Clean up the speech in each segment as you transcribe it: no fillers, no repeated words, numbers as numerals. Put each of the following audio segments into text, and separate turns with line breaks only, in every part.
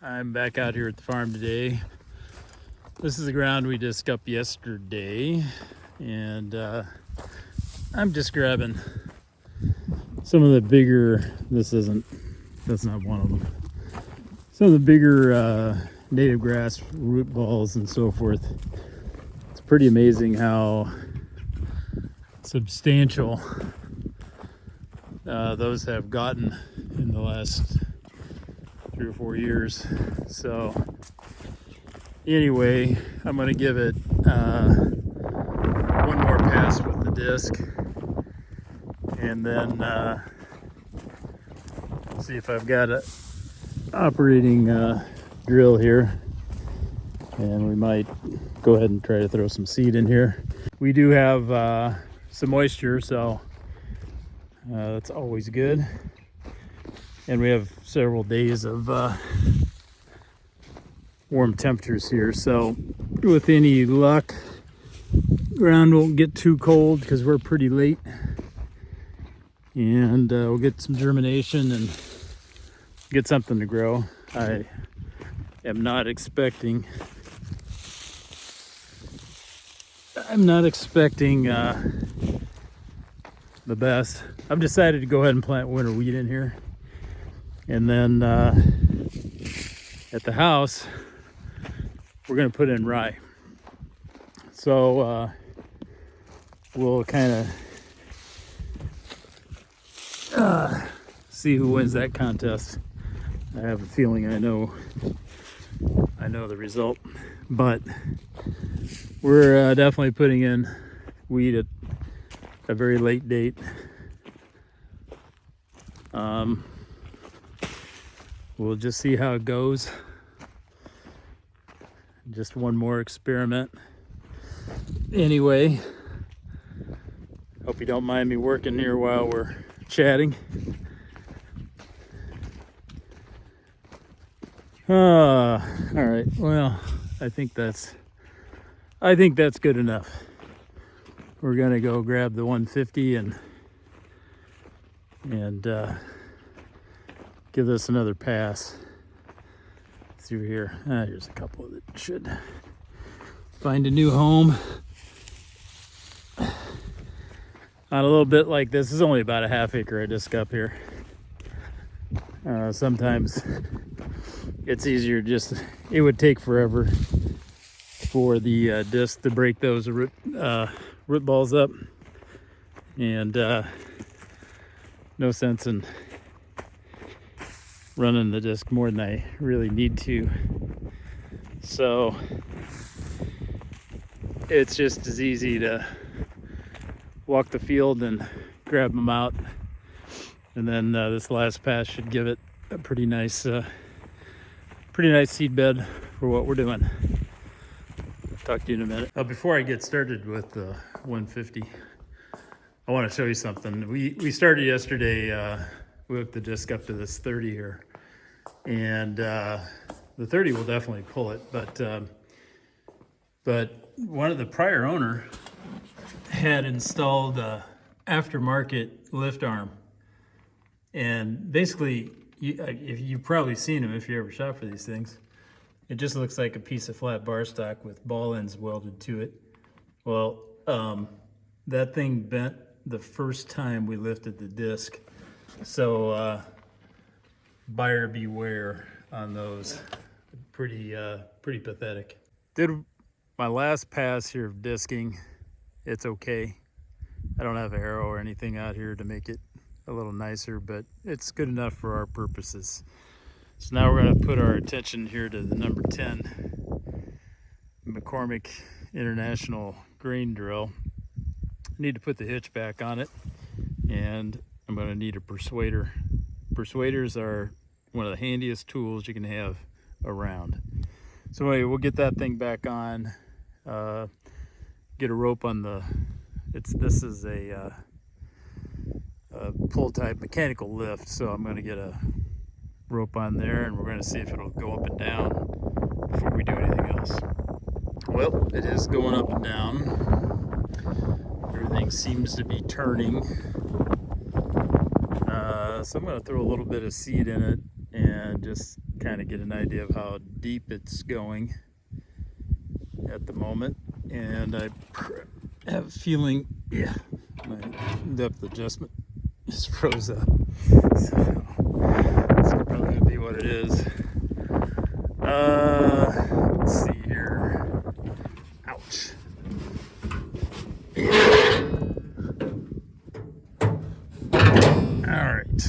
I'm back out here at the farm today. This is the ground we disc up yesterday, and I'm just grabbing some of the bigger, that's not one of them, some of the bigger native grass root balls and so forth. It's pretty amazing how substantial those have gotten in the last 3 or 4 years. So anyway, I'm going to give it one more pass with the disc, and then see if I've got an operating drill here, and we might go ahead and try to throw some seed in here. We do have some moisture, so that's always good, and we have several days of warm temperatures here, so with any luck, ground won't get too cold because we're pretty late, and we'll get some germination and get something to grow. I am not expecting the best. I've decided to go ahead and plant winter wheat in here, and then at the house we're going to put in rye. So we'll kind of see who wins that contest. I have a feeling I know the result, but we're definitely putting in wheat at a very late date. We'll just see how it goes. Just one more experiment. Anyway, hope you don't mind me working here while we're chatting. All right, well, I think that's good enough. We're gonna go grab the 150 and give this another pass through here. Here's a couple that should find a new home. On a little bit like this is only about a half acre I disc up here. Sometimes it's easier, it would take forever for the disc to break those root balls up, and no sense in running the disc more than I really need to. So it's just as easy to walk the field and grab them out, and then this last pass should give it a pretty nice seed bed for what we're doing. Talk to you in a minute. Before I get started with the 150, I want to show you something. We started yesterday. We hooked the disc up to this 30 here, and the 30 will definitely pull it, but one of the prior owner had installed a aftermarket lift arm, and basically you've probably seen them if you ever shop for these things. It just looks like a piece of flat bar stock with ball ends welded to it. Well, that thing bent the first time we lifted the disc, so buyer beware on those. Pretty pathetic. Did my last pass here of disking. It's okay. I don't have an arrow or anything out here to make it a little nicer, but it's good enough for our purposes. So now we're going to put our attention here to the number 10 McCormick International grain drill. I need to put the hitch back on it, and I'm going to need a persuader. Persuaders are one of the handiest tools you can have around. So anyway, we'll get that thing back on, get a rope on the, this is a pull type mechanical lift, so I'm going to get a rope on there, and we're going to see if it'll go up and down before we do anything else. Well, it is going up and down. Everything seems to be turning. So I'm going to throw a little bit of seed in it and just kind of get an idea of how deep it's going at the moment. And I have a feeling, yeah, my depth adjustment is froze up. So that's probably gonna be what it is. Let's see here. Ouch. All right.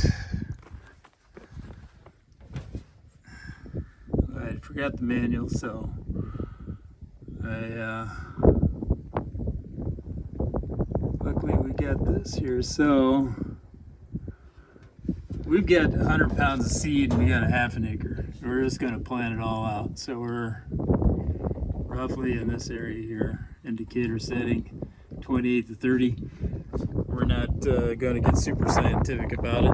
I forgot the manual, so luckily we got this here. So we've got 100 pounds of seed and we got a half an acre. We're just going to plant it all out. So we're roughly in this area here, indicator setting 28 to 30. We're not going to get super scientific about it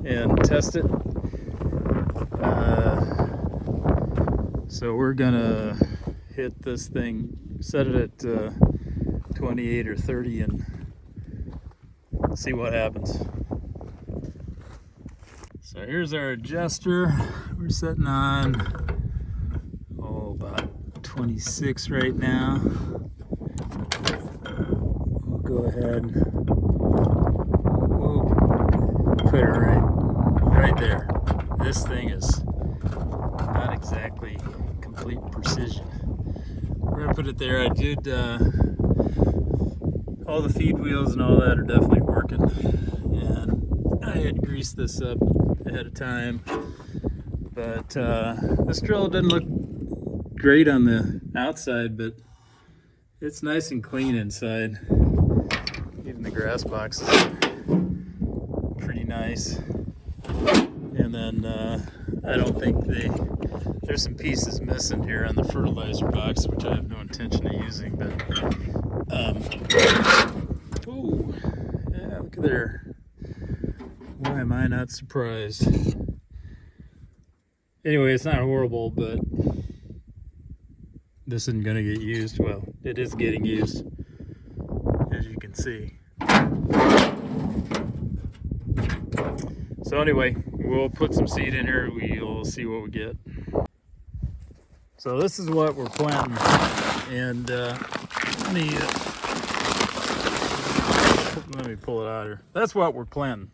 and test it. So we're going to hit this thing, set it at 28 or 30 and see what happens. So here's our adjuster. We're setting on, about 26 right now. We'll go ahead, we'll put it right there. This thing is not exactly complete precision. We're gonna put it there. I did, all the feed wheels and all that are definitely working. And I had greased this up ahead of time, but this drill doesn't look great on the outside, but it's nice and clean inside. Even the grass box is pretty nice. And then I don't think there's some pieces missing here on the fertilizer box, which I have no intention of using, but oh yeah, look at there. Why am I not surprised? Anyway, it's not horrible, but this isn't going to get used. Well, it is getting used, as you can see. So anyway, we'll put some seed in here. We'll see what we get. So this is what we're planting, and let me pull it out here. That's what we're planting.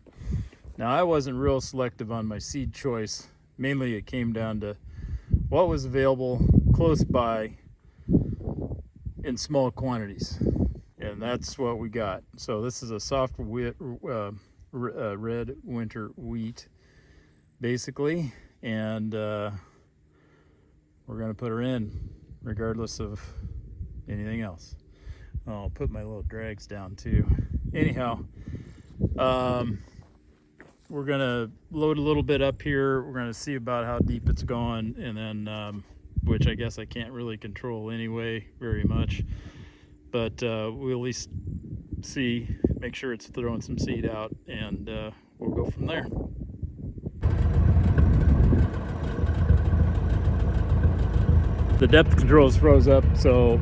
Now, I wasn't real selective on my seed choice. Mainly it came down to what was available close by in small quantities, and that's what we got. So this is a soft red winter wheat, basically, and we're going to put her in regardless of anything else. I'll put my little drags down too. Anyhow, we're going to load a little bit up here. We're going to see about how deep it's going, and then which I guess I can't really control anyway very much, but we'll at least see, make sure it's throwing some seed out, and we'll go from there. The depth control is froze up, so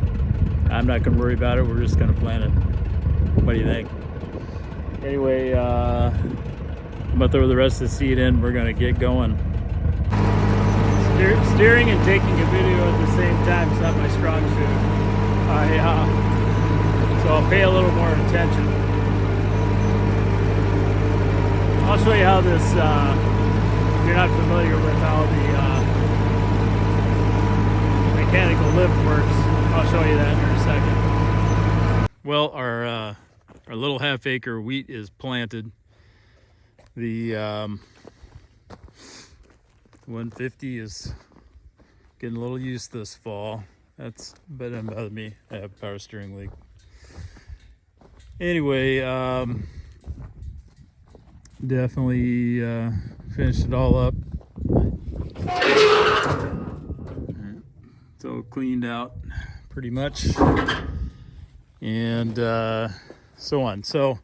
I'm not going to worry about it. We're just going to plant it. What do you think? Anyway, I'm going to throw the rest of the seed in. We're going to get going. Steering and taking a video at the same time is not my strong suit. So I'll pay a little more attention. I'll show you how this, if you're not familiar with how the mechanical lift works, I'll show you that in a second. Well, our little half-acre wheat is planted. The 150 is getting a little used this fall. That's better than me. I have a power steering leak. Anyway, definitely finished it all up. It's all cleaned out pretty much, and so on. So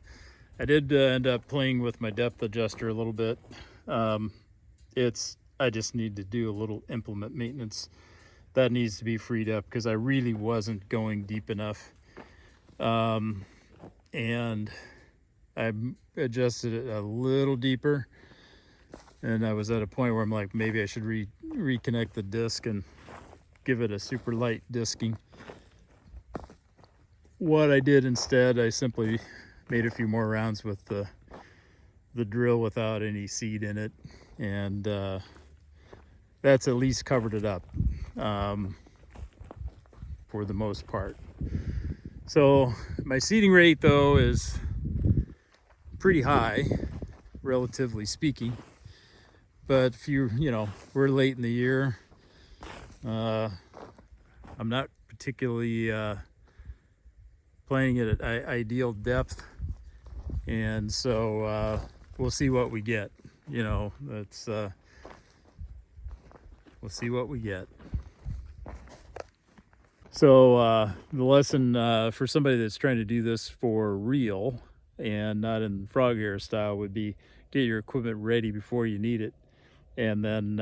I did end up playing with my depth adjuster a little bit. I just need to do a little implement maintenance that needs to be freed up, because I really wasn't going deep enough, and I adjusted it a little deeper, and I was at a point where I'm like, maybe I should reconnect the disc and give it a super light disking. What I did instead, I simply made a few more rounds with the drill without any seed in it, and that's at least covered it up for the most part. So my seeding rate though is pretty high, relatively speaking, but if you know, we're late in the year. I'm not particularly planting it at ideal depth, and so we'll see what we get. You know, that's we'll see what we get. So the lesson for somebody that's trying to do this for real and not in frog hair style would be get your equipment ready before you need it, and then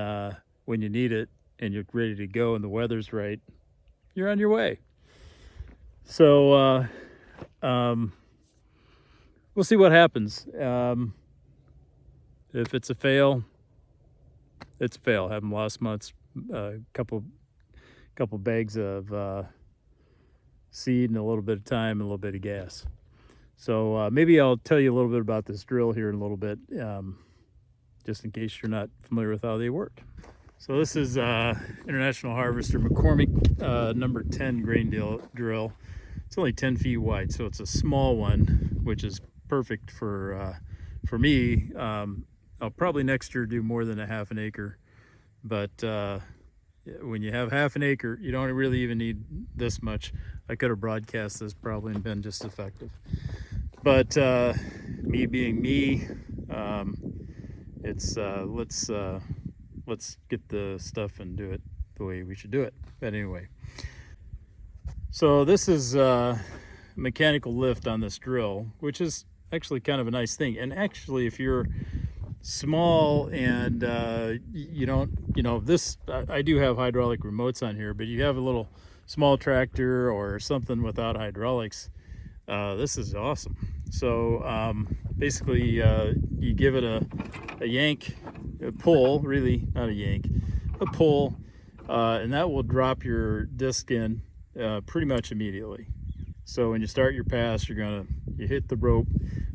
when you need it and you're ready to go and the weather's right, you're on your way. So we'll see what happens. If it's a fail, it's a fail. Haven't lost months. Couple bags of seed and a little bit of time and a little bit of gas. So maybe I'll tell you a little bit about this drill here in a little bit, just in case you're not familiar with how they work. So this is International Harvester McCormick number 10 grain drill. It's only 10 feet wide, so it's a small one, which is perfect for me. I'll probably next year do more than a half an acre, but when you have half an acre, you don't really even need this much. I could have broadcast this probably and been just effective. But me being me, it's let's get the stuff and do it the way we should do it. But anyway, so this is mechanical lift on this drill, which is actually kind of a nice thing. And actually, if you're small and you don't, you know, this, I do have hydraulic remotes on here, but you have a little small tractor or something without hydraulics, this is awesome. So basically you give it a yank, a pull, really not a yank, a pull, and that will drop your disc in pretty much immediately. So when you start your pass, you hit the rope.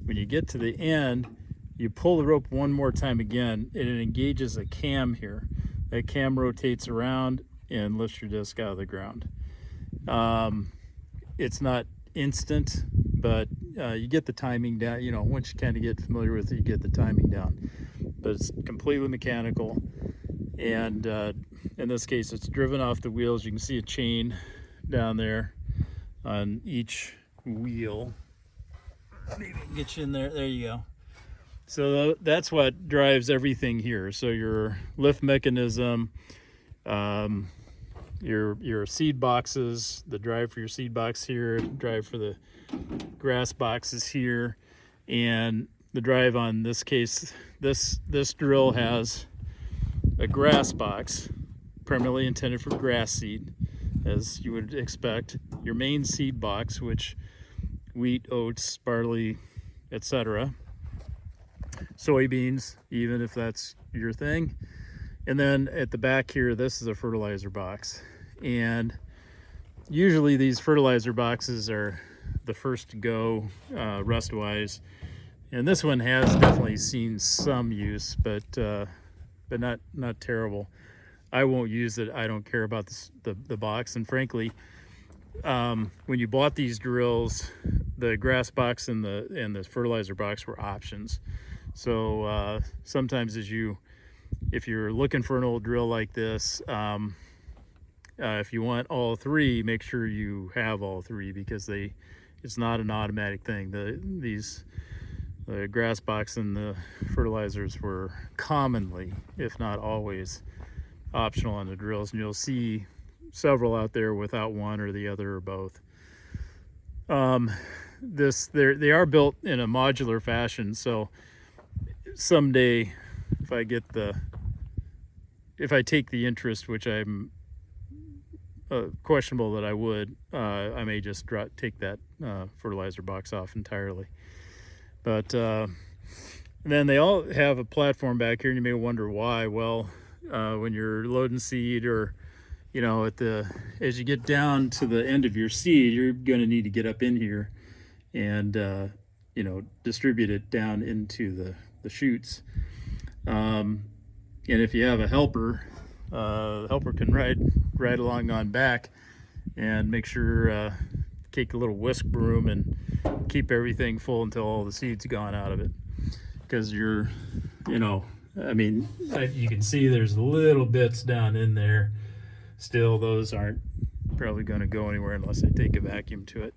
When you get to the end, you pull the rope one more time again, and it engages a cam here. That cam rotates around and lifts your disc out of the ground. It's not instant, but you get the timing down. You know, once you kind of get familiar with it, you get the timing down. But it's completely mechanical, and in this case, it's driven off the wheels. You can see a chain down there on each wheel. Maybe I can get you in there. There you go. So that's what drives everything here. So your lift mechanism, your seed boxes, the drive for your seed box here, drive for the grass boxes here, and the drive on this case, this drill has a grass box, primarily intended for grass seed, as you would expect. Your main seed box, which wheat, oats, barley, etc. Soybeans, even if that's your thing. And then at the back here, this is a fertilizer box. And usually these fertilizer boxes are the first to go rust-wise. And this one has definitely seen some use, but not terrible. I won't use it. I don't care about the box. And frankly, when you bought these drills, the grass box and the fertilizer box were options. So sometimes if you're looking for an old drill like this, if you want all three, make sure you have all three, because it's not an automatic thing. The grass box and the fertilizers were commonly, if not always, optional on the drills, and you'll see several out there without one or the other or both. They are built in a modular fashion, so someday if I take the interest, which I'm questionable that I would, I may just take that fertilizer box off entirely. But then they all have a platform back here, and you may wonder why. Well, when you're loading seed, or as you get down to the end of your seed, you're going to need to get up in here and distribute it down into the shoots. And if you have a helper, the helper can ride along on back and make sure take a little whisk broom and keep everything full until all the seed's gone out of it. Because you can see there's little bits down in there. Still, those aren't probably going to go anywhere unless I take a vacuum to it.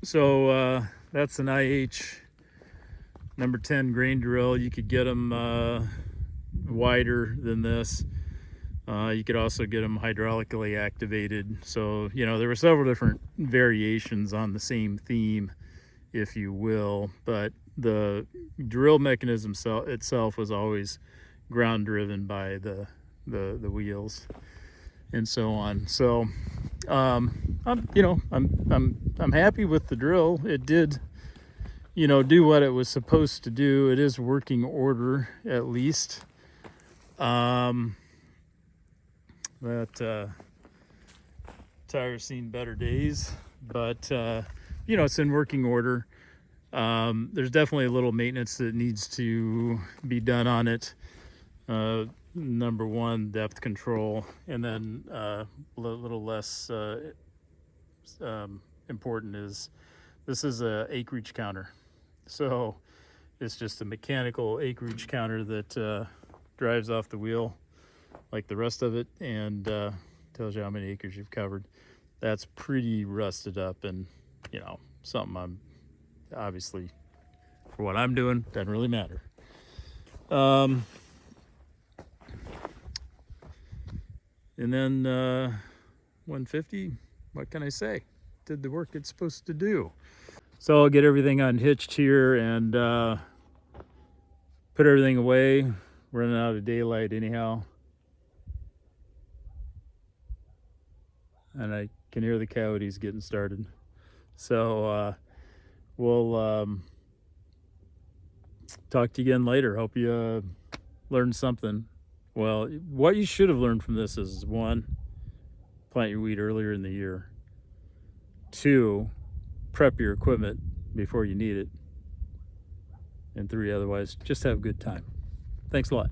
So that's an IH number 10 grain drill. You could get them wider than this. You could also get them hydraulically activated. So, there were several different variations on the same theme, if you will, but the drill mechanism itself was always ground driven by the wheels and so on. So, I'm happy with the drill. It did, do what it was supposed to do. It is working order, at least. That tire's seen better days, but it's in working order. There's definitely a little maintenance that needs to be done on it. Number one, depth control, and then a little less important is this is a acreage counter. So it's just a mechanical acreage counter that drives off the wheel like the rest of it, and tells you how many acres you've covered. That's pretty rusted up, and something I'm obviously, for what I'm doing, doesn't really matter. And then 150, what can I say? Did the work it's supposed to do. So I'll get everything unhitched here and put everything away. Running out of daylight anyhow. And I can hear the coyotes getting started. So we'll talk to you again later. Hope you learned something. Well, what you should have learned from this is, 1, plant your wheat earlier in the year. 2, prep your equipment before you need it. And 3, otherwise, just have a good time. Thanks a lot.